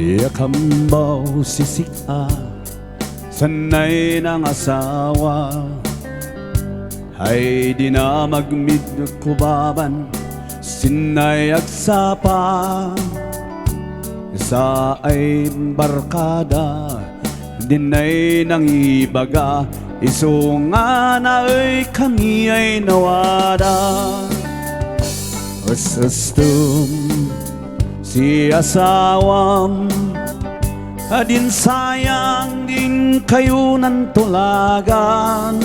Yakambaw sisika, sanay ng asawa, ay di na magmid kubaban, sinay agsapa. Sa ay barkada, dinay nang ibaga, iso nga na ay kami ay nawada. Es-estem si asawam, adin sayang din kayo ng tulagan.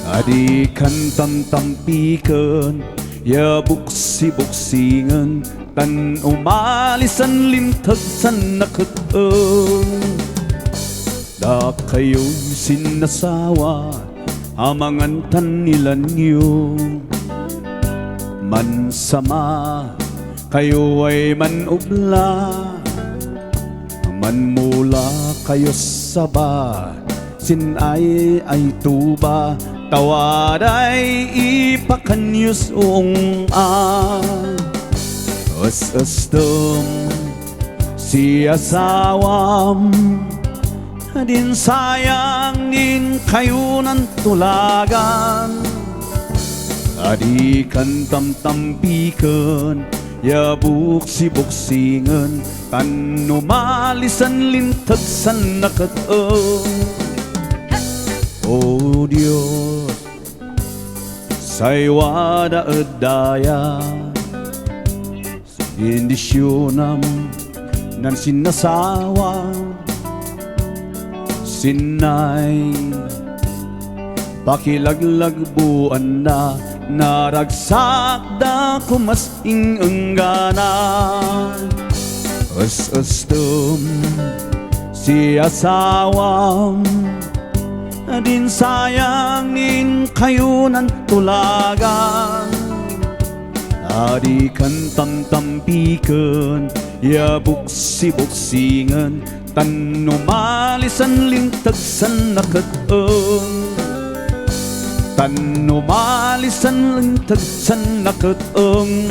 Adi kan tamtampikan, ya buksi-buksingan, tan umalisan lintag san nakatang. Da kayo'y sinasawa, amangan tanilan niyo. Mansama kayo ay manubla, manmula kayo saba, sinay ay tuba, tawaday ipakanyos Es-estem si asawam, din sayang din kayo ng tulagan. Adi kan tamtampikan, ya buksi-buksingan, tan umalisan lintag san nakatang. O Diyos, saywa da edaya, bendisyonam nan sinasawa, sinay pakilaglag buan na, naragsak da kumasing enggana. Es-estem si asawam, din sayang din kayo ng tulagan. Adi kan tamtampikan, ya buksi-buksingan, tan umalisan lintag san nakatang. Tan umalisan lintag san nakatang.